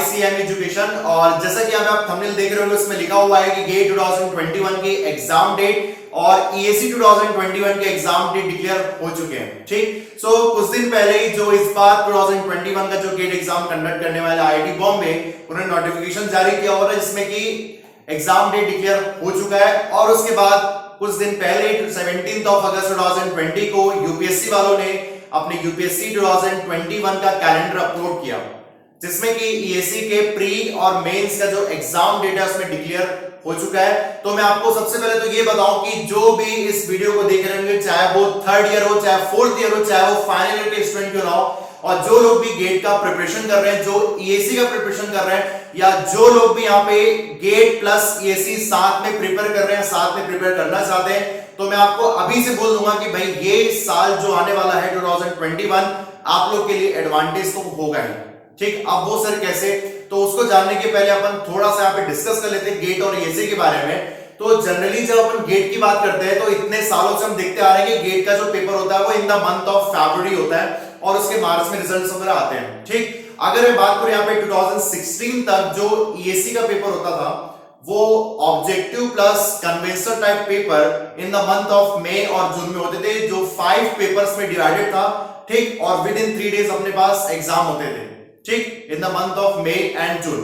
ICM education. और जैसा कि यहाँ पे आप थंबनेल देख रहे होंगे उसमें लिखा हुआ है कि गेट 2021 के एग्जाम डेट और EAC 2021 के एग्जाम डेट डिक्लेयर हो चुके हैं। ठीक, सो कुछ दिन पहले ही जो इस बार 2021 का जो गेट एग्जाम कंडक्ट करने वाले IIT बॉम्बे उन्होंने नोटिफिकेशन जारी किया हुआ है जिसमें कि एग्जाम डेट डिक्लेयर हो चुका है। और उसके बाद कुछ दिन पहले 17 अगस्त 2020 को यूपीएससी वालों ने अपने यूपीएससी 2021 का कैलेंडर अपलोड किया जिसमें कि EAC के प्री और मेंस का जो एग्जाम डेट है उसमें डिक्लेयर हो चुका है। तो मैं आपको सबसे पहले तो ये बताऊं कि जो भी इस वीडियो को देख रहे होंगे, चाहे वो थर्ड ईयर हो, चाहे फोर्थ ईयर हो, चाहे वो फाइनल ईयर के स्टूडेंट क्यों ना हो, और जो लोग भी गेट का प्रिपरेशन कर रहे हैं, जो EAC का प्रिपरेशन कर रहे हैं, या जो लोग भी यहाँ पे गेट प्लस EAC साथ में प्रिपेयर कर रहे हैं, साथ में प्रिपेयर करना चाहते हैं, तो मैं आपको अभी से बोल दूंगा कि भाई ये साल जो आने वाला है 2021 आप लोग के लिए एडवांटेज तो होगा ही। ठीक, अब वो सर कैसे, तो उसको जानने के पहले अपन थोड़ा सा यहाँ पे डिस्कस कर लेते हैं गेट और EAC के बारे में। तो जनरली जब अपन गेट की बात करते हैं तो इतने सालों से हम देखते आ रहे हैं कि गेट का जो पेपर होता है वो in the month of February होता है और उसके मार्च में रिजल्ट्स वगैरह आते हैं। ठीक, अगर मैं बात करूं यहाँ पे 2016 तक जो EAC का पेपर होता था वो objective plus conventional type paper in the month of May और जून में होते थे, जो 5 पेपर्स में डिवाइडेड था। ठीक, और विद इन 3 डेज अपने पास एग्जाम होते थे। ठीक, in the month of May and June.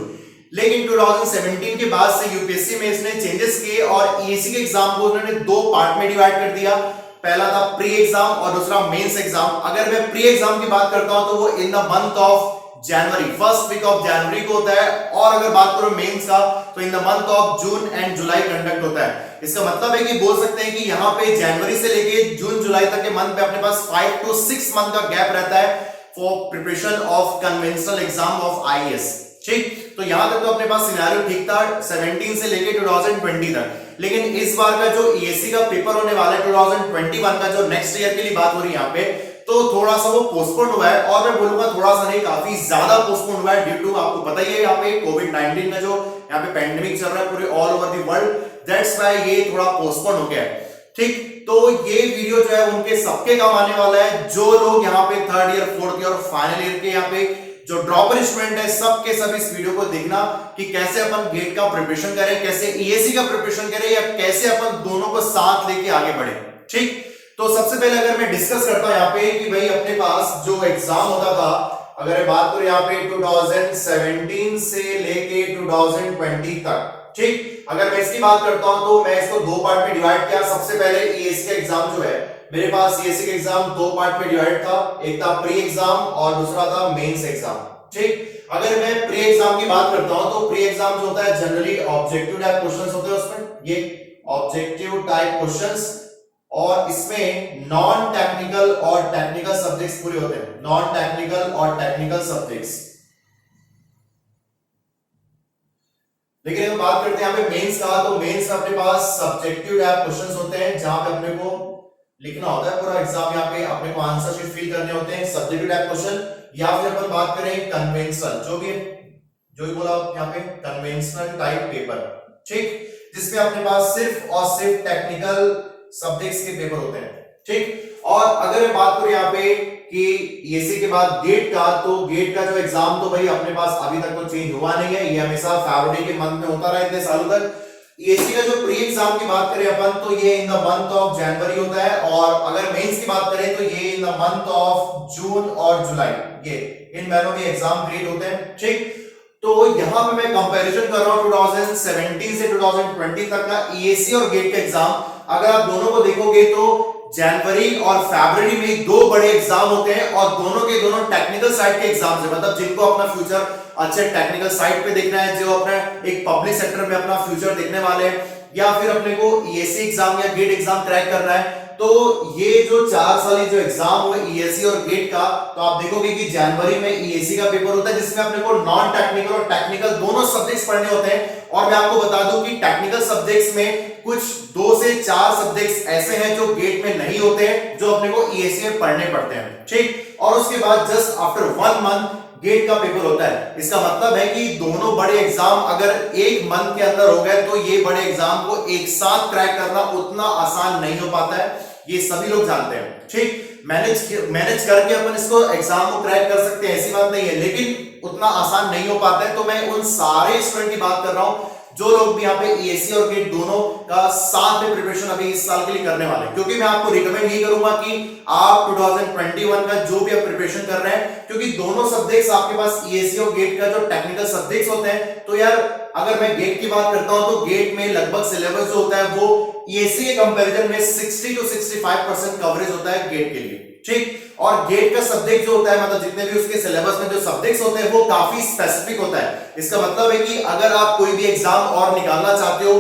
लेकिन 2017 के बाद से यूपीएससी में इसने चेंजेस किए और EAC के एग्जाम को उन्होंने 2 पार्ट में डिवाइड कर दिया। पहला था प्री एग्जाम और दूसरा मेंस एग्जाम। अगर मैं प्री एग्जाम की बात करता हूं तो वो in the month of January, first week of January को होता है, और अगर बात करो मेंस का तो इन the month of June and July conduct होता है। इसका मतलब है कि बोल सकते हैं कि यहाँ पे जनवरी से लेके जून जुलाई तक के मंथ पे अपने पास 5 to 6 मंथ का गैप रहता है for preparation of conventional exam of IAS। ठीक, तो यहां तक तो अपने पास सिनेरियो ठीक था 17 से लेके 2020 तक। लेकिन इस बार का जो EAC का पेपर होने वाला है 2021 का, जो नेक्स्ट ईयर के लिए बात हो रही है यहाँ पे, तो थोड़ा सा वो पोस्टपोन हुआ है। और मैं बोलूंगा थोड़ा सा नहीं, काफी ज्यादा पोस्टपोन हुआ है ड्यू टू, आपको पता ही है यहाँ पे कोविड-19 का जो यहाँ पे पैंडेमिक चल रहा है पूरे all over the world, that's why ये थोड़ा पोस्टपोन हो गया है। ठीक, तो ये वीडियो जो है उनके सबके काम आने वाला है, जो लोग यहाँ पे थर्ड ईयर, फोर्थ ईयर और फाइनल ईयर के यहाँ पे जो ड्रॉपर स्टूडेंट है, सबके सब इस वीडियो को देखना कि कैसे अपन गेट का प्रिपरेशन करें, कैसे EAC का प्रिपरेशन करें, या कैसे अपन दोनों को साथ लेके आगे बढ़े। ठीक, तो सबसे पहले अगर मैं डिस्कस करता हूं यहाँ पे कि भाई अपने पास जो एग्जाम होता था, अगर मैं बात करूं यहाँ पे 2017 से लेके 2020 तक। ठीक, अगर मैं इसकी बात करता हूं तो मैं इसको 2 पार्ट में डिवाइड किया। सबसे पहले EAC का एग्जाम जो है, मेरे पास EAC का एग्जाम 2 पार्ट में डिवाइड था, एक था प्री एग्जाम और दूसरा था मेंस एग्जाम। ठीक, अगर मैं प्री एग्जाम की बात करता हूं तो प्री एग्जाम जो होता है जनरली ऑब्जेक्टिव टाइप क्वेश्चंस होते हैं, उसमें ये ऑब्जेक्टिव टाइप क्वेश्चंस, और इसमें नॉन टेक्निकल और टेक्निकल सब्जेक्ट्स पूरे होते हैं, नॉन टेक्निकल और टेक्निकल सब्जेक्ट्स। लेकिन अगर बात करते हैं यहाँ पे मेंस का, तो मेंस में अपने पास सब्जेक्टिव टाइप क्वेश्चंस होते हैं जहां पे अपने को लिखना होता है पूरा एग्जाम, यहाँ पे अपने को आंसर शीट फिल करने होते हैं, सब्जेक्टिव टाइप क्वेश्चन। या फिर अपन बात करें कन्वेंशनल, जो भी बोला यहाँ पे कन्वेंशनल टाइप पेपर। ठीक, जिसमें अपने पास सिर्फ और सिर्फ टेक्निकल सब्जेक्ट्स के पेपर होते हैं। ठीक, और अगर मैं बात करूं यहाँ पे कि EAC के बाद गेट का, तो गेट का जो एग्जाम तो भाई अपने पास अभी तक तो चेंज हुआ नहीं है, ये हमेशा फरवरी के मंथ में होता रहा इतने सालों तक। EAC का जो प्री एग्जाम की बात करें अपन तो ये इन द मंथ ऑफ जनवरी होता है, और अगर मेंस की बात करें तो ये इन द मंथ ऑफ जून और जुलाई, ये इन महीनों में एग्जाम क्रिएट होते हैं। ठीक, तो यहां पे मैं कंपैरिजन कर रहा हूं 2017 से 2020 तक का EAC और गेट का एग्जाम। अगर आप दोनों को देखोगे तो जनवरी और फरवरी में 2 बड़े एग्जाम होते हैं, और दोनों के दोनों टेक्निकल साइड के एग्जाम है, मतलब जिनको अपना फ्यूचर अच्छे टेक्निकल साइड पे देखना है, जो अपना एक पब्लिक सेक्टर में अपना फ्यूचर देखने वाले हैं, या फिर अपने को EAC एग्जाम या गेट एग्जाम क्रैक करना है, तो ये जो 4 साल जो एग्जाम हुए EAC और गेट का, तो आप देखोगे कि जनवरी में EAC का पेपर होता है जिसमें अपने को नॉन टेक्निकल और टेक्निकल दोनों सब्जेक्ट्स पढ़ने होते हैं। और मैं आपको बता दूं कि टेक्निकल सब्जेक्ट्स में कुछ 2 से 4 सब्जेक्ट्स ऐसे हैं जो गेट में नहीं होते हैं, जो अपने को EAC में पढ़ने पड़ते हैं। ठीक, और उसके बाद जस्ट आफ्टर 1 मंथ गेट का पेपर होता है। इसका मतलब है कि दोनों बड़े एग्जाम अगर 1 मंथ के अंदर हो गए तो ये बड़े एग्जाम को एक साथ क्रैक करना उतना आसान नहीं हो पाता है, ये सभी लोग जानते हैं। ठीक, मैनेज करके अपन इसको एग्जाम को क्रैक कर सकते हैं, ऐसी बात नहीं है, लेकिन उतना आसान नहीं हो पाता है। तो मैं उन सारे स्टूडेंट की बात कर रहा हूं जो लोग भी यहाँ पे ईएससी और गेट दोनों का साथ में प्रिपरेशन अभी इस साल के लिए करने वाले हैं, क्योंकि मैं आपको रिकमेंड यही करूंगा कि आप 2021 का जो भी आप प्रिपरेशन कर रहे हैं, क्योंकि दोनों सब्जेक्ट्स आपके पास ईएससी और गेट का जो टेक्निकल सब्जेक्ट्स होते हैं, तो यार अगर मैं गेट की बात करता हूं तो गेट में लगभग सिलेबस जो होता है वो ईएससी के कंपैरिजन में 60 to 65% कवरेज होता है गेट के लिए, ठीक। और गेट का सब्जेक्ट जो होता है, मतलब जितने भी उसके सिलेबस में जो सब्जेक्ट्स होते हैं वो काफी स्पेसिफिक होता है। इसका मतलब है कि अगर आप कोई भी एग्जाम और निकालना चाहते हो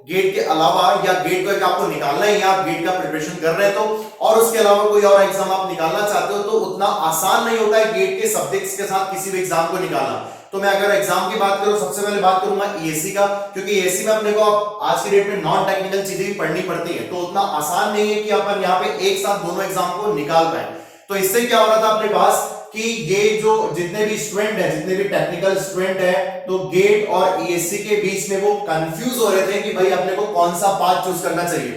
गेट के अलावा, या गेट को एक आपको निकालना है या आप गेट का प्रिपरेशन कर रहे हैं तो, और उसके अलावा कोई और एग्जाम आप निकालना चाहते हो, तो उतना आसान नहीं होता है गेट के सब्जेक्ट्स के साथ किसी भी एग्जाम को निकालना। तो मैं अगर एग्जाम की बात करूं, सबसे पहले बात करूंगा ईएससी का, क्योंकि ईएससी में अपने को आज की डेट में नॉन टेक्निकल चीजें भी पढ़नी पड़ती है, तो उतना आसान नहीं है कि अपन यहाँ पे एक साथ दोनों एग्जाम को निकाल पाए। तो इससे क्या हो रहा था अपने पास कि ये जो जितने भी स्टूडेंट है, जितने भी टेक्निकल स्टूडेंट है, तो गेट और ईएससी के बीच में वो कंफ्यूज हो रहे थे कि भाई अपने को कौन सा पाथ चूज करना चाहिए,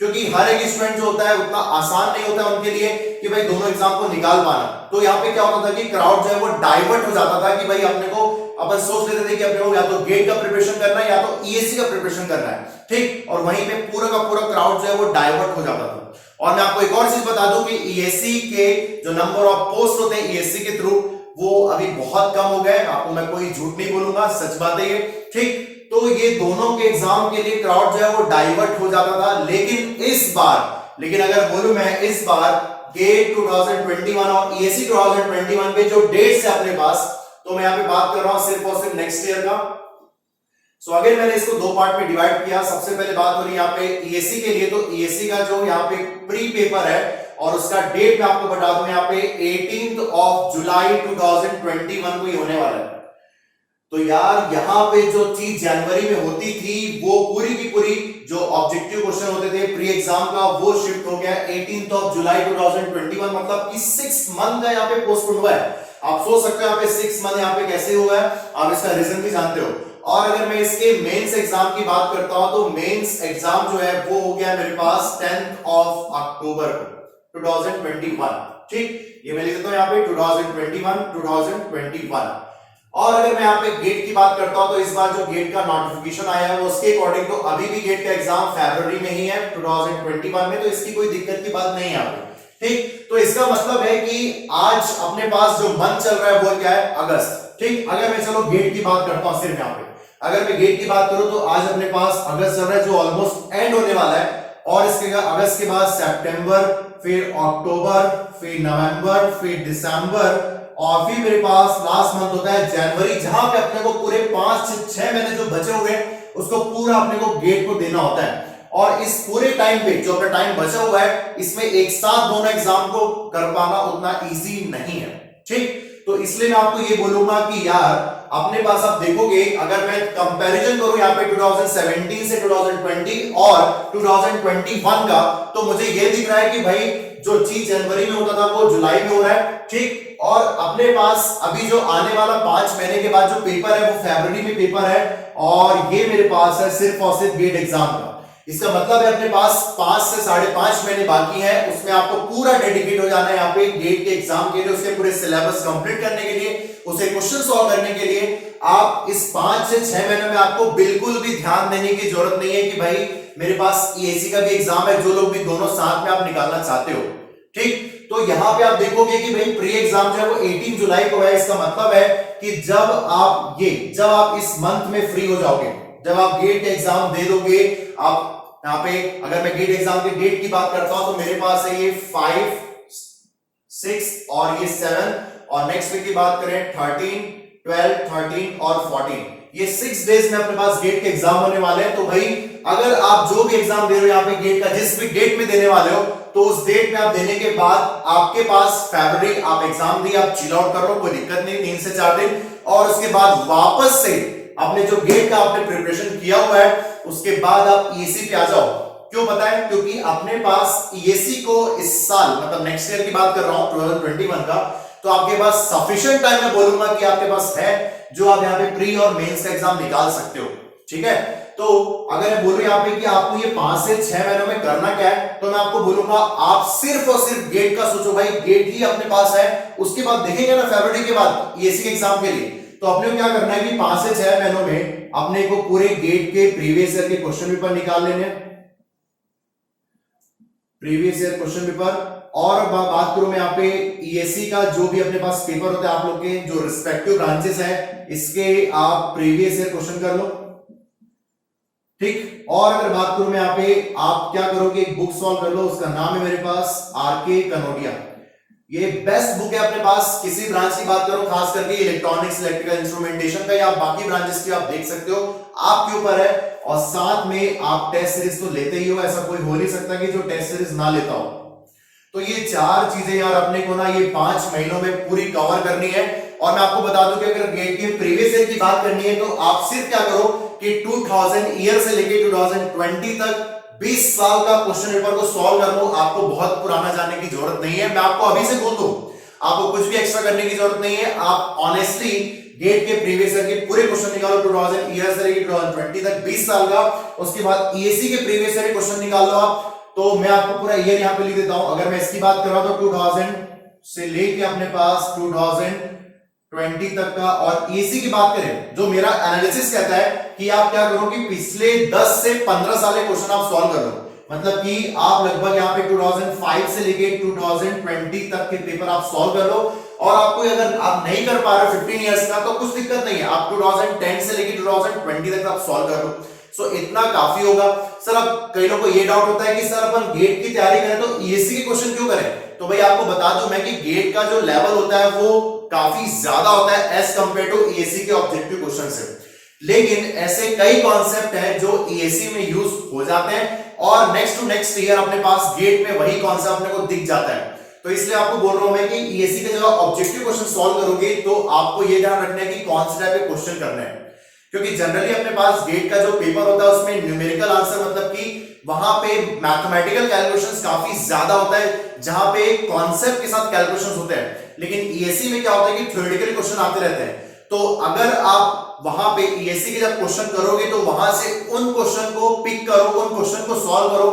क्योंकि हर एक स्टूडेंट जो होता है उतना आसान नहीं होता है उनके लिए कि भाई दोनों एग्जाम को निकाल पाना। तो यहाँ पे क्या होता था कि क्राउड जो है वो डाइवर्ट हो जाता था कि भाई अपने को, अपन सोच लेते थे कि अपने को या तो गेट का प्रिपरेशन करना है या तो ईएससी का प्रिपरेशन करना है, ठीक। और वहीं पे पूरा का पूरा क्राउड जो है वो डाइवर्ट हो जाता था। और मैं आपको एक और चीज बता दूं कि ईएससी के जो नंबर ऑफ पोस्ट होते हैं ईएससी के थ्रू, वो अभी बहुत कम हो गए। आपको मैं कोई झूठ नहीं बोलूंगा, सच बात है ये, ठीक। तो ये दोनों के एग्जाम के लिए क्राउड जो है वो डाइवर्ट हो जाता था। लेकिन अगर बोलूं मैं इस बार गेट 2021 और ईएससी 2021 के जो डेट्स है अपने पास, तो मैं यहाँ पे बात कर रहा हूं सिर्फ और सिर्फ नेक्स्ट ईयर का। सो अगेन मैंने इसको दो पार्ट में डिवाइड किया। सबसे पहले बात हो रही है यहाँ पे ईएससी के लिए, तो ईएससी का जो यहाँ पे प्री पेपर है और उसका डेट मैं आपको बता दूं, यहाँ पे 18 जुलाई 2021 को ही होने वाला है। तो यार यहाँ पे जो चीज जनवरी में होती थी वो पूरी की पूरी जो ऑब्जेक्टिव क्वेश्चन होते थे प्री एग्जाम का, वो शिफ्ट हो गया 18 जुलाई 2021, मतलब कि 6 मंथ का यहाँ पे पोस्टपोन हुआ है। आप सोच सकते हो यहाँ पे 6 मंथ यहाँ पे कैसे हुआ है, आप इसका रीजन भी जानते हो। और अगर मैं इसके मेंस एग्जाम की बात करता हूं तो मेंस एग्जाम जो है वो हो गया मेरे पास 10 अक्टूबर 2021, ठीक। ये मैं लिख देता हूं यहाँ पे 2021। और अगर मैं यहाँ पे गेट की बात करता हूं तो इस बार जो गेट का नोटिफिकेशन आया है वो उसके अकॉर्डिंग तो अभी भी गेट का एग्जाम फरवरी में ही है 2021 में, तो इसकी कोई दिक्कत की बात नहीं है, ठीक। तो इसका मतलब है कि आज अपने पास जो मंथ चल रहा है वो क्या है, अगस्त, ठीक। अगर मैं चलो गेट की बात करता हूं सिर्फ यहाँ पे, अगर मैं गेट की बात करूं तो आज अपने पास अगस्त चल रहा है जो ऑलमोस्ट एंड होने वाला है, और इसके अगस्त के बाद सितंबर, फिर अक्टूबर, फिर नवंबर, फिर दिसंबर, और फिर मेरे पास लास्ट मंथ होता है जनवरी, जहां पे अपने को पूरे 5 से 6 महीने जो बचे हुए हैं उसको पूरा अपने को गेट को देना होता है। और इस पूरे टाइम पे जो अपना टाइम बचा हुआ है इसमें एक साथ दोनों एग्जाम को कर पाना उतना इजी नहीं है, ठीक। तो इसलिए मैं आपको ये बोलूंगा कि यार अपने पास आप देखोगे, अगर मैं कंपैरिजन करूं यहाँ पे 2017 से 2020 और 2021 का, तो मुझे ये दिख रहा है कि भाई जो चीज जनवरी में होता था वो जुलाई में हो रहा है, ठीक। और अपने पास अभी जो आने वाला 5 महीने के बाद जो पेपर है वो फरवरी में पेपर है, और ये मेरे पास है सिर्फ और सिर्फ गेट एग्जाम का। इसका मतलब है अपने पास 5 से 5.5 महीने बाकी है, उसमें आपको पूरा डेडिकेट हो जाना है यहाँ पे गेट के एग्जाम के लिए, उसके पूरे सिलेबस कंप्लीट करने के लिए, उसे क्वेश्चन सॉल्व करने के लिए। आप इस 5 से 6 महीने में आपको बिल्कुल भी ध्यान देने की जरूरत नहीं है कि भाई मेरे पास ईएससी का भी एग्जाम है, जो लोग भी दोनों साथ में आप निकालना चाहते हो, ठीक। तो यहाँ पे आप देखोगे कि भाई प्री एग्जाम जो है वो 18 जुलाई को है। इसका मतलब है कि जब आप इस मंथ में फ्री हो जाओगे, जब आप गेट एग्जाम दे दोगे, आप यहाँ पे अगर मैं गेट एग्जाम के डेट की बात करता हूं तो मेरे पास है ये 5, 6 और ये 7, और नेक्स्ट वीक की बात करें 13, 12, 13 और 14, ये 6 डेज में अपने पास गेट के एग्जाम होने वाले हैं। तो भाई अगर आप जो भी एग्जाम दे रहे हो यहाँ पे गेट का, जिस भी डेट में देने वाले हो, तो उस डेट में आप देने के बाद आपके पास फरवरी आप एग्जाम दिए, आप चिल आउट कर लो, कोई दिक्कत नहीं, 3 से 4 दिन, और उसके बाद वापस से आपने जो गेट का आपने प्रिपरेशन किया हुआ है उसके बाद आप ईएससी पे आ जाओ। क्यों पता है? क्योंकि अपने पास ईएससी को इस साल, मतलब नेक्स्ट ईयर की बात कर रहा हूं 2021 का, तो आपके पास सफिशिएंट टाइम मैं बोलूंगा कि आपके पास है, जो आप यहाँ पे प्री और मेंस का एग्जाम निकाल सकते हो, ठीक है। तो तो अगर मैं बोलूं यहाँ पे कि आपको ये 5 से 6 महीनों में करना क्या है, तो मैं आपको बोलूंगा आप सिर्फ और सिर्फ गेट का सोचो भाई, गेट ही अपने पास है। उसके बाद देखेंगे ना फरवरी के बाद ईएसी के एग्जाम के लिए, तो अपने को क्या करना है कि 5 से 6 महीनों में अपने को पूरे गेट के प्रीवियस ईयर के क्वेश्चन पेपर निकाल लेने हैं, प्रीवियस ईयर क्वेश्चन पेपर। और बात करूं मैं यहाँ पे ईएससी का जो भी अपने पास पेपर होता है, आप लोग के जो रिस्पेक्टिव ब्रांचेस है इसके आप प्रीवियस ईयर क्वेश्चन कर लो, ठीक। और अगर बात करूं मैं यहाँ पे, आप क्या करोगे, एक बुक सॉल्व कर लो, उसका नाम है मेरे पास आरके कनोडिया। ये बेस्ट बुक है अपने पास, किसी ब्रांच की बात करो, खास करके इलेक्ट्रॉनिक्स इलेक्ट्रिकल इंस्ट्रूमेंटेशन का, या बाकी ब्रांचेस की आप देख सकते हो, आपके ऊपर है। और साथ में आप टेस्ट सीरीज तो लेते ही हो, ऐसा कोई हो नहीं सकता कि जो टेस्ट सीरीज ना लेता हो। तो ये 4 चीजें यार अपने को ना ये 5 महीनों में पूरी कवर करनी है। और मैं आपको बता दूं कि अगर गेट के प्रीवियस ईयर की बात करनी है, तो आप सिर्फ क्या करो कि 2000 ईयर से लेके 2020 तक 20 साल का क्वेश्चन पेपर को सॉल्व कर लो। आपको बहुत पुराना जाने की जरूरत नहीं है, मैं आपको अभी से बोल दूं, आपको कुछ भी एक्स्ट्रा करने की जरूरत नहीं है। आप ऑनेस्टली गेट के प्रीवियस ईयर के पूरे क्वेश्चन निकालो, 2000 ईयर से लेके 2020 तक 20 साल का। उसके बाद ईएससी के प्रीवियस ईयर के क्वेश्चन निकाल लो आप। तो मैं आपको पूरा ईयर यहां पे लिख देता हूं। अगर मैं इसकी बात कर रहा हूं तो 2000 से लेके अपने पास 2020 तक का। और ईएससी की बात करें, जो मेरा एनालिसिस कहता है कि आप क्या करो कि पिछले 10 से 15 साल के क्वेश्चन आप सॉल्व कर लो। मतलब कि आप लगभग यहाँ पे 2005 से लेके 2020 तक के पेपर आप सॉल्व कर लो। और आपको अगर आप नहीं कर पा रहे 15 इयर्स का, तो कुछ दिक्कत नहीं है, आप 2010 से लेके 2020 तक आप सॉल्व कर लो। सो इतना काफी होगा। सर अब कई लोगों को ये डाउट होता है कि सर अपन गेट की तैयारी करें तो ईएससी के क्वेश्चन क्यों करें? तो भाई आपको बता दूं मैं कि गेट का जो लेवल होता है वो काफी ज्यादा होता है एज कंपेयर टू ईएससी के ऑब्जेक्टिव क्वेश्चन से। लेकिन ऐसे कई कॉन्सेप्ट हैं जो ईएससी में यूज हो जाते हैं और नेक्स्ट टू नेक्स्ट ईयर अपने पास गेट में वही कॉन्सेप्ट अपने को दिख जाता है। तो इसलिए आपको बोल रहा हूं मैं कि ईएससी के जब ऑब्जेक्टिव क्वेश्चन सॉल्व करोगे तो आपको ये ध्यान रखना है कि कौन से टाइप के क्वेश्चन करने हैं। क्योंकि जनरली अपने पास गेट का जो पेपर होता है उसमें न्यूमेरिकल आंसर, मतलब कि वहां पे मैथमेटिकल कैलकुलेशंस काफी ज्यादा होता है, जहां पे कॉन्सेप्ट के साथ कैलकुलेशंस होते हैं। लेकिन ईएससी में क्या होता है कि थ्योरेटिकल क्वेश्चन आते रहते हैं। तो अगर आप वहां पे ईएससी के जब क्वेश्चन करोगे तो वहां से उन क्वेश्चन को पिक करो, उन क्वेश्चन को सॉल्व करो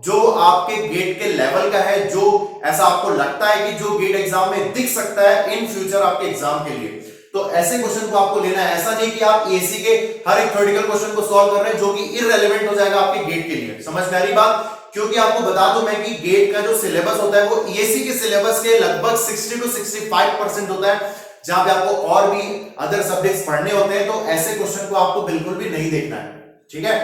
जो आपके गेट के लेवल का है, जो ऐसा आपको लगता है कि जो गेट एग्जाम में दिख सकता है इन फ्यूचर आपके एग्जाम के लिए। तो ऐसे क्वेश्चन को आपको लेना है। ऐसा नहीं कि आप ईएससी के हर एक थ्योरेटिकल क्वेश्चन को सॉल्व कर रहे हैं जो कि इररिलेवेंट हो जाएगा आपके गेट के लिए। समझ में आ रही बात? क्योंकि आपको बता दूं मैं कि गेट का जो सिलेबस होता है वो ईएससी के सिलेबस के लगभग 60 to 65% होता है, जहां पे आपको और भी अदर सब्जेक्ट्स पढ़ने होते हैं। तो ऐसे क्वेश्चन को आपको बिल्कुल भी नहीं देखना है, ठीक है।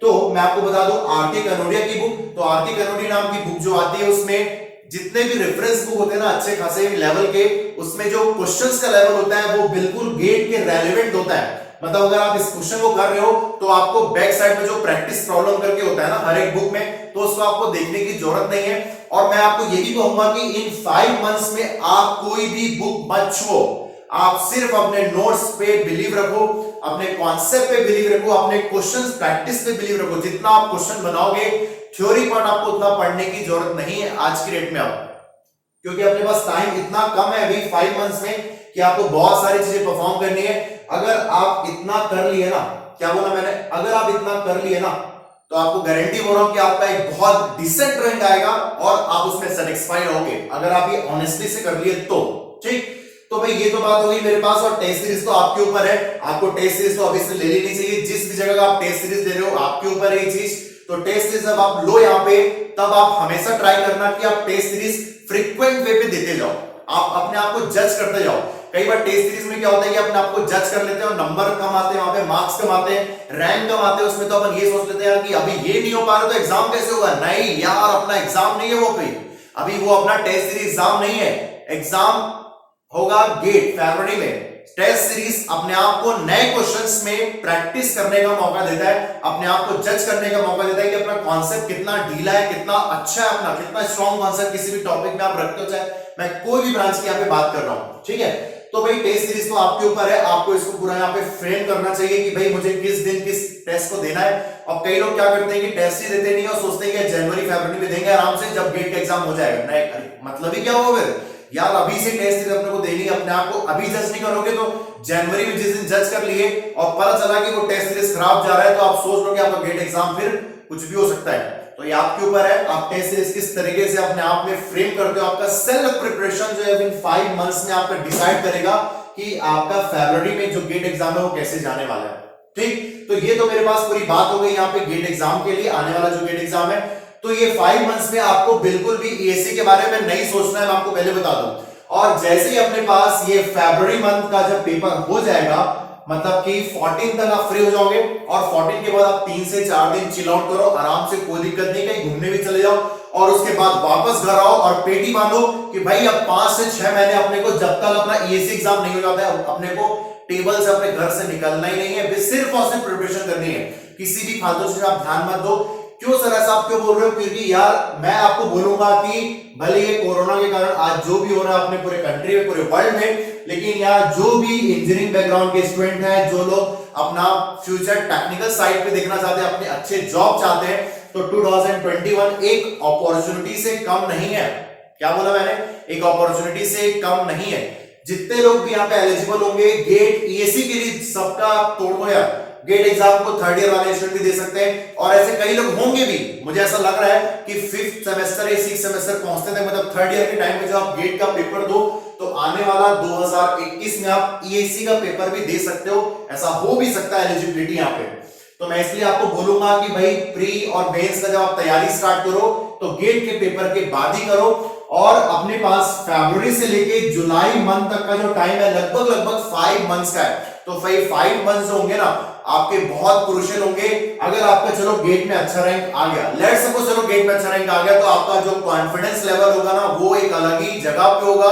तो मैं आपको बता दूं आरके कनोडिया की बुक, तो आरके कनोडिया नाम की बुक जो आती है उसमें जितने भी रेफरेंस बुक होते हैं ना अच्छे खासे लेवल के, उसमें जो क्वेश्चंस का लेवल होता है वो बिल्कुल गेट के रेलेवेंट होता है। मतलब अगर आप इस क्वेश्चन को कर रहे हो तो आपको बैक साइड में जो प्रैक्टिस प्रॉब्लम करके होता है ना हर एक बुक में, तो उसको आपको देखने की जरूरत नहीं है। और मैं आपको ये भी कहूंगा कि इन 5 मंथ्स में आप कोई भी बुक मत छुओ, आप सिर्फ अपने नोट्स पे बिलीव रखो, अपने कॉन्सेप्ट पे बिलीव रखो, अपने क्वेश्चंस प्रैक्टिस पे बिलीव रखो। जितना आप क्वेश्चन बनाओगे थ्योरी पार्ट आपको उतना पढ़ने की जरूरत नहीं है आज की डेट में अब, क्योंकि अपने पास टाइम इतना कम है अभी 5 मंथ्स में कि आपको बहुत सारी चीजें परफॉर्म करनी है। अगर आप इतना कर लिए ना, क्या बोला मैंने, अगर आप इतना कर लिए ना तो आपको गारंटी बोल रहा हूं कि आपका एक बहुत डिसेंट रैंक आएगा और आप उसमें सेटिस्फाइड होगे अगर आप ये ऑनेस्टली से कर लिए तो, ठीक। तो भाई ये तो बात होगी मेरे पास। और टेस्ट सीरीज तो आपके ऊपर है, आपको टेस्ट सीरीज तो अभी से ले लेनी चाहिए। जिस भी जगह आप टेस्ट सीरीज ले रहे हो आपके ऊपर है ये चीज। तो टेस्ट सीरीज जब आप लो यहाँ पे, तब आप हमेशा ट्राई करना कि आप टेस्ट सीरीज फ्रीक्वेंट वे पे देते जाओ, आप अपने आप को जज करते जाओ। कई बार टेस्ट सीरीज में क्या होता है कि अपने आप को जज कर लेते हैं और नंबर कम आते हैं, वहां पे मार्क्स कम आते हैं, रैंक कम आते हैं। उसमें तो अपन ये सोच लेते हैं कि अभी ये नहीं हो पा रहा तो एग्जाम कैसे होगा। नहीं यार, अपना एग्जाम नहीं है वो, अभी वो अपना टेस्ट सीरीज एग्जाम नहीं है, एग्जाम होगा गेट फरवरी में। टेस्ट सीरीज अपने आप को नए क्वेश्चंस में प्रैक्टिस करने का मौका देता है, अपने आप को जज करने का मौका देता है कि अपना कॉन्सेप्ट कितना ढीला है, कितना अच्छा है, अपना कितना स्ट्रॉन्ग कॉन्सेप्ट किसी भी टॉपिक में आप रखते हो। चाहे मैं कोई भी ब्रांच की यहाँ पे बात कर रहा हूं, ठीक है। तो भाई टेस्ट सीरीज तो आपके ऊपर है, आपको इसको पूरा यहाँ पे फ्रेम करना चाहिए कि भाई मुझे किस दिन किस टेस्ट को देना है। और कई लोग क्या करते हैं कि टेस्ट ही देते नहीं और सोचते हैं कि जनवरी फरवरी में देंगे आराम से जब गेट का एग्जाम हो जाएगा। नहीं, मतलब ही क्या हुआ फिर यार अभी से टेस्ट सीरीज अपने को देनी है, अपने आप को अभी जज नहीं करोगे तो जनवरी में जिस दिन जज कर लिए और पता चला कि वो टेस्ट सीरीज खराब जा रहा है तो आप सोच लो कि आपका गेट एग्जाम फिर कुछ भी हो सकता है। तो ये आपके ऊपर है, आप टेस्ट सीरीज किस तरीके से अपने आप में फ्रेम करते हो। आपका सेल्फ प्रिपरेशन जो है इन 5 मंथ्स में आपका डिसाइड करेगा कि आपका फरवरी में जो गेट एग्जाम है वो कैसे जाने वाला है। ठीक, तो ये तो मेरे पास पूरी बात हो गई यहाँ पे गेट एग्जाम के लिए, आने वाला जो गेट एग्जाम है। तो ये 5 मंथ्स में आपको बिल्कुल भी ईएससी के बारे में नहीं सोचना है, मैं आपको पहले बता दूं। और जैसे ही अपने पास ये फरवरी मंथ का जब पेपर हो जाएगा, मतलब कि 14 तक आप फ्री हो जाओगे और 14 के बाद आप 3 से 4 दिन चिल आउट करो आराम से, कोई दिक्कत नहीं, कहीं घूमने भी चले जाओ और उसके बाद वापस घर आओ और पेटी बांधो कि भाई अब 5 से 6 महीने अपने को जब तक अपना ईएससी एग्जाम नहीं हो जाता है अपने को टेबल से अपने घर से निकलना ही नहीं है, सिर्फ और सिर्फ प्रिपरेशन करनी है। किसी भी फालतू चीज आप ध्यान मत दो। क्यों सर ऐसा आप क्यों बोल रहे हो? क्योंकि यार मैं आपको बोलूंगा कि भले ये कोरोना के कारण आज जो भी हो रहा है अपने पूरे कंट्री में, पूरे वर्ल्ड में, लेकिन यार जो भी इंजीनियरिंग बैकग्राउंड के स्टूडेंट हैं, जो लोग अपना फ्यूचर टेक्निकल साइड पे देखना चाहते हैं, अपने अच्छे जॉब चाहते हैं, तो 2021 एक अपॉर्चुनिटी से कम नहीं है। क्या बोला मैंने? एक अपॉर्चुनिटी से कम नहीं है। जितने लोग भी यहाँ पे एलिजिबल होंगे गेट ईएससी के लिए, सबका तोड़ दो यार। गेट एग्जाम को 3rd ईयर वाले स्टूडेंट भी दे सकते हैं और ऐसे कई लोग होंगे भी। मुझे ऐसा लग रहा है कि 5th सेमेस्टर या 6th सेमेस्टर पहुंचते थे, मतलब 3rd ईयर के टाइम में जब आप गेट का पेपर दो तो आने वाला 2021 में आप ईएससी का पेपर भी दे सकते हो। ऐसा हो भी सकता है एलिजिबिलिटी यहाँ पे। तो मैं इसलिए आपको बोलूंगा कि भाई प्री और मेंस का जब आप तैयारी स्टार्ट करो तो गेट के पेपर के बाद ही करो। और अपने पास फरवरी से लेके जुलाई मंथ तक का जो टाइम है लगभग 5 मंथ्स का है। तो भाई 5 मंथ्स जो होंगे ना आपके बहुत क्रूशियल होंगे। अगर आपका चलो गेट में अच्छा रैंक आ गया, लेट्स सपोज चलो गेट में अच्छा रैंक आ गया, तो आपका जो कॉन्फिडेंस लेवल होगा ना वो एक अलग ही जगह पे होगा।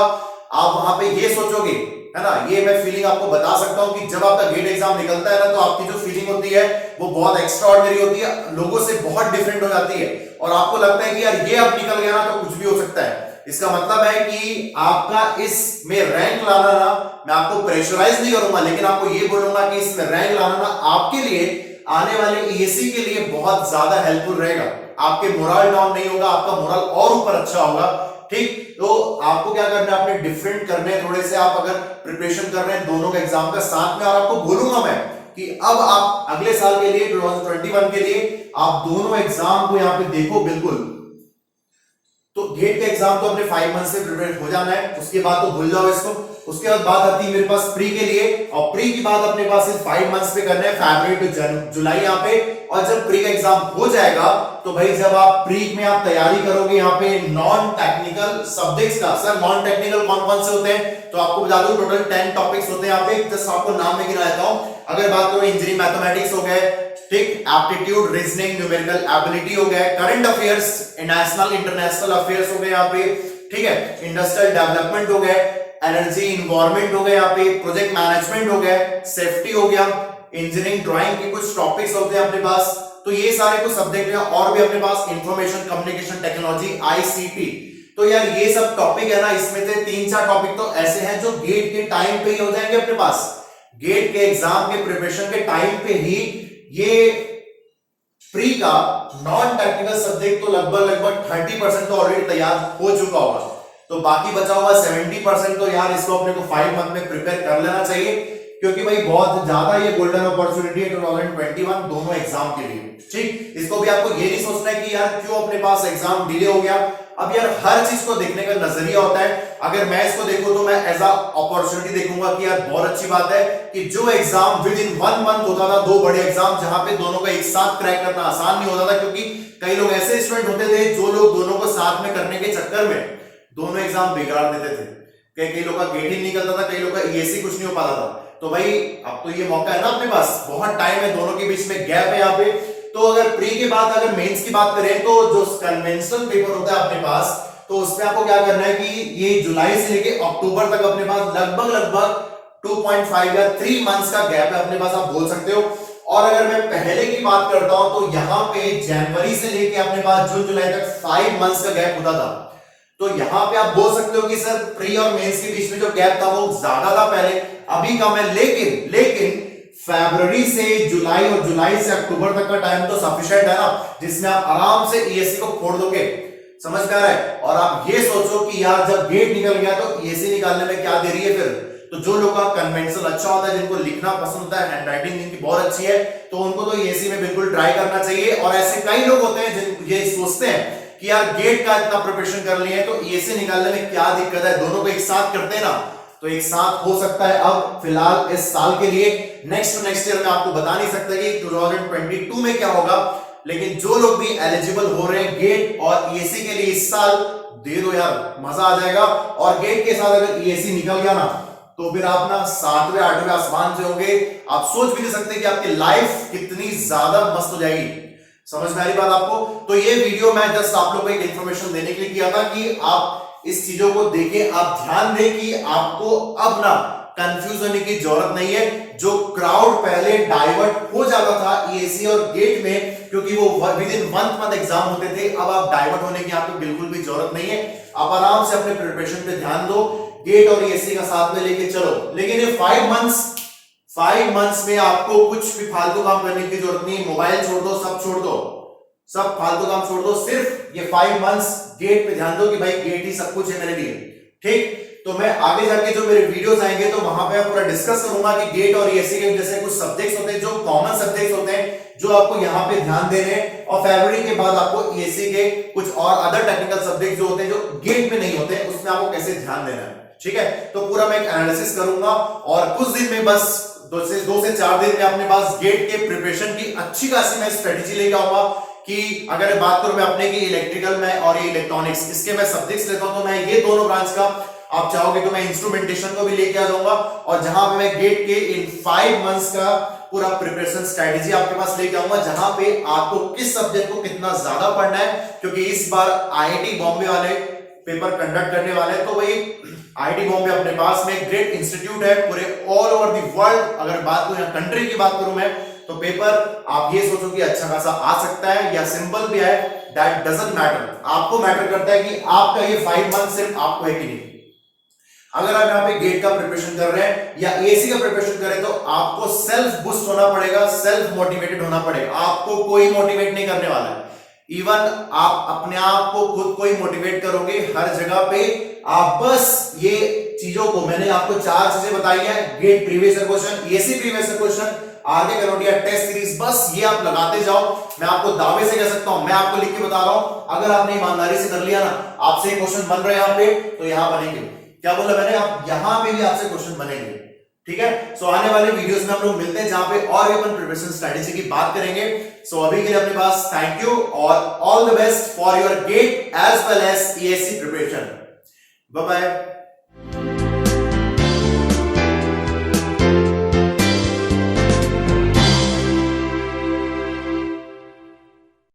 आप वहां पे ये सोचोगे, है ना, ये मैं फीलिंग आपको बता सकता हूं कि जब आपका गेट एग्जाम निकलता है ना तो आपकी जो फीलिंग होती है वो बहुत एक्स्ट्राऑर्डिनरी होती है, लोगों से बहुत डिफरेंट हो जाती है और आपको लगता है कि यार ये अब निकल गया ना तो कुछ भी हो सकता है। इसका मतलब है कि आपका इसमें रैंक लाना ना, मैं आपको प्रेशराइज नहीं करूंगा, लेकिन आपको ये बोलूंगा कि इसमें रैंक लाना ना आपके लिए आने वाले ईएससी के लिए बहुत ज्यादा हेल्पफुल रहेगा। आपके मोरल डाउन नहीं होगा, आपका मोरल और ऊपर अच्छा होगा। ठीक, तो आपको क्या करना है, अपने डिफरेंट करने हैं थोड़े से। आप अगर प्रिपरेशन कर रहे हैं दोनों का एग्जाम का साथ में, और आपको बोलूंगा मैं कि अब आप अगले साल के लिए 2021 के लिए आप दोनों एग्जाम को यहाँ पे देखो बिल्कुल। तो गेट का एग्जाम तो अपने 5 मंथ से प्रिपेयर हो जाना है, उसके बाद तो भूल जाओ इसको। उसके बाद बात आती है मेरे पास प्री के लिए, और प्री की बात अपने पास 5 मंथ्स पे करना है, फरवरी टू जुलाई यहाँ पे। और जब प्री का एग्जाम हो जाएगा तो भाई जब आप प्री में आप तैयारी करोगे यहाँ पे नॉन टेक्निकल सब्जेक्ट्स का, सर नॉन टेक्निकल कौन कौन से होते हैं तो आपको बता दूं टोटल 10 टॉपिक्स होते हैं यहाँ पे। जस्ट आपको नाम में गिना देता हूं। अगर बात करो इंजीनियरिंग मैथमेटिक्स हो गए, ठीक, एप्टीट्यूड, रीजनिंग, न्यूमेरिकल एबिलिटी हो गए, current affairs, national international affairs हो गए यहाँ पे, ठीक है, इंडस्ट्रियल डेवलपमेंट हो गए, एनर्जी इन्वायरमेंट हो गए यहाँ पे, प्रोजेक्ट मैनेजमेंट हो गए, सेफ्टी हो गया, इंजीनियरिंग ड्राइंग के कुछ टॉपिक्स होते हैं अपने पास। तो ये सारे कुछ सब्जेक्ट हैं और भी अपने पास इंफॉर्मेशन कम्युनिकेशन टेक्नोलॉजी आईसीटी। तो यार ये सब टॉपिक है ना, इसमें से 3-4 टॉपिक तो ऐसे हैं जो गेट के टाइम पे ही हो जाएंगे अपने पास। गेट के एग्जाम के प्रिपरेशन के टाइम पे ही ये प्री का नॉन टेक्निकल सब्जेक्ट तो लगभग 30% तो ऑलरेडी तैयार हो चुका होगा। तो बाकी बचा हुआ 70% तो यार इसको अपने को 5 मंथ में प्रिपेयर कर लेना चाहिए, क्योंकि भाई बहुत ज्यादा ये गोल्डन अपॉर्चुनिटी है 2021 दोनों एग्जाम के लिए। ठीक, इसको भी आपको ये नहीं सोचना है कि यार क्यों अपने पास एग्जाम डिले हो गया। अब यार हर चीज को देखने का नजरिया होता है। अगर मैं इसको देखूं तो मैं एज अ अपॉर्चुनिटी देखूंगा कि यार बहुत अच्छी बात है कि जो एग्जाम विद इन 1 मंथ होता था, 2 बड़े एग्जाम जहां पे दोनों को एक साथ क्रैक करना आसान नहीं होता था, क्योंकि कई लोग ऐसे स्टूडेंट होते थे जो लोग दोनों को साथ में करने के चक्कर में दोनों एग्जाम बिगाड़ देते थे। कई लोग का गेट ही निकलता था, कई लोग का ईएससी कुछ नहीं हो पाता था। तो भाई अब तो ये मौका है ना अपने पास, बहुत टाइम है, दोनों के बीच में गैप है यहाँ पे। तो अगर प्री के बाद अगर मेंस की बात करें तो जो कन्वेंशनल पेपर होता है अपने पास, तो उसमें आपको क्या करना है कि ये जुलाई से लेके अक्टूबर तक अपने पास लगभग 2.5 या 3 मंथ्स का गैप है अपने पास, आप बोल सकते हो। और अगर मैं पहले की बात करता हूं तो यहाँ पे जनवरी से लेके अपने पास जून जुलाई तक 5 मंथ्स का गैप होता था। तो यहाँ पे आप बोल सकते हो कि सर प्री और मेंस के बीच में जो गैप था वो ज्यादा था पहले, अभी कम है। लेकिन फरवरी से जुलाई और जुलाई से अक्टूबर तक का टाइम तो सफिशिएंट है ना, जिसमें आप आराम से ईएससी को फोड़ दोगे। समझ में आ रहा है? और आप ये सोचो कि यार जब गेट निकल गया तो ईएसी निकालने में क्या देरी है फिर। तो जो लोग का कन्वेंशनल अच्छा होता है, जिनको लिखना पसंद होता है, हैंडराइटिंग जिनकी बहुत अच्छी है, तो उनको तो ईएसी में बिल्कुल ट्राई करना चाहिए। और ऐसे कई लोग होते हैं जिन ये सोचते हैं कि यार गेट का इतना प्रिपरेशन कर लिए तो ईएसी निकालने में क्या दिक्कत है, दोनों को एक साथ करते हैं ना तो एक साथ हो सकता है। अब फिलहाल इस साल के लिए, नेक्स्ट ईयर में आपको बता नहीं सकता कि 2022 में क्या होगा, लेकिन जो लोग भी एलिजिबल हो रहे हैं गेट और ईएसी के लिए इस साल दे दो यार, मजा आ जाएगा। और गेट के साथ अगर ईएसी निकल गया ना तो फिर आप ना 7वें 8वें आसमान से होंगे। आप सोच भी नहीं सकते कि आपकी लाइफ कितनी ज्यादा मस्त हो जाएगी। समझ में आ रही बात आपको? तो ये वीडियो मैं जस्ट आप लोगों को एक इंफॉर्मेशन देने के लिए किया था कि आप इस चीजों को देखें, आप ध्यान दें कि आपको अब ना कंफ्यूज होने की जरूरत नहीं है। जो क्राउड पहले डाइवर्ट हो जाता था ईएसी और गेट में, क्योंकि वो विद इन मंथ एग्जाम होते थे, अब आप डाइवर्ट होने की आपको बिल्कुल भी जरूरत नहीं है। आप आराम से अपने प्रिपरेशन पे ध्यान दो, गेट और ईएससी का साथ में लेके चलो। लेकिन ये 5 मंथ्स में आपको कुछ भी फालतू काम करने की जरूरत नहीं। मोबाइल छोड़ दो, सब छोड़ दो, सब फालतू काम छोड़ दो, सिर्फ ये 5 मंथ्स गेट पे ध्यान दो कि भाई गेट ही सब कुछ है मेरे लिए। ठीक, तो मैं आगे जाके जो मेरे वीडियोस आएंगे तो वहां पे पूरा डिस्कस करूंगा कि गेट और ईएससी के जैसे कुछ सब्जेक्ट्स होते हैं जो कॉमन सब्जेक्ट्स होते हैं, जो आपको यहाँ पे ध्यान देने हैं। और फरवरी के बाद आपको ईएससी के कुछ और अदर टेक्निकल सब्जेक्ट जो होते हैं जो गेट में नहीं होते, उसमें आपको कैसे ध्यान देना है। ठीक है, तो पूरा मैं एक एनालिसिस करूंगा और कुछ दिन में, बस 2 से 4 दिन में अपने पास गेट के प्रिपरेशन की अच्छी खासी मैं स्ट्रेटेजी लेके आऊंगा। कि अगर बात करूं मैं अपने की इलेक्ट्रिकल में और ये इलेक्ट्रॉनिक्स, इसके मैं सब्जेक्ट्स लेता हूं तो मैं ये दोनों ब्रांच का, आप चाहोगे तो मैं इंस्ट्रूमेंटेशन को भी लेके आ जाऊंगा। और जहां पे मैं गेट के इन 5 मंथ्स का पूरा प्रिपरेशन स्ट्रेटेजी आपके पास लेके आऊंगा, जहां पे आपको किस सब्जेक्ट को कितना ज्यादा पढ़ना है। क्योंकि इस बार आईआईटी बॉम्बे वाले पेपर कंडक्ट करने वाले हैं, तो वही आईआईटी बॉम्बे अपने पास में एक ग्रेट इंस्टीट्यूट है पूरे ऑल ओवर द वर्ल्ड। अगर बात करूं कंट्री की बात करूं मैं, तो पेपर आप ये सोचो कि अच्छा खासा आ सकता है या सिंपल भी है, दैट डजंट मैटर। आपको मैटर करता है कि आपका ये 5 मंथ सिर्फ आपको है कि नहीं। अगर आप यहाँ पे गेट का प्रिपरेशन कर रहे हैं या एसी का प्रिपरेशन कर रहे हैं, तो आपको सेल्फ बूस्ट होना पड़ेगा, सेल्फ मोटिवेटेड होना पड़ेगा। आपको कोई मोटिवेट नहीं करने वाला है। इवन आप अपने आप को खुद को ही मोटिवेट करोगे हर जगह पे। आप बस ये चीजों को, मैंने आपको 4 चीजें बताई है, GATE previous question, ESE previous question, आगे करोडिया टेस्ट सीरीज, बस ये आप लगाते जाओ। मैं आपको दावे से कह सकता हूं, मैं आपको लिख के बता रहा हूं, अगर आपने ईमानदारी से कर लिया ना, आपसे क्वेश्चन बन रहे हैं यहाँ पे, तो यहां बनेंगे। क्या बोला मैंने? आप यहां पे भी आपसे क्वेश्चन बनेंगे। ठीक है, सो आने वाले वीडियोस में हम लोग मिलते हैं जहां पे और अपन प्रिपरेशन स्ट्रेटेजी की बात करेंगे। सो अभी के लिए अपने पास थैंक यू और all the best for your GATE as well as ESE preparation. Bye bye.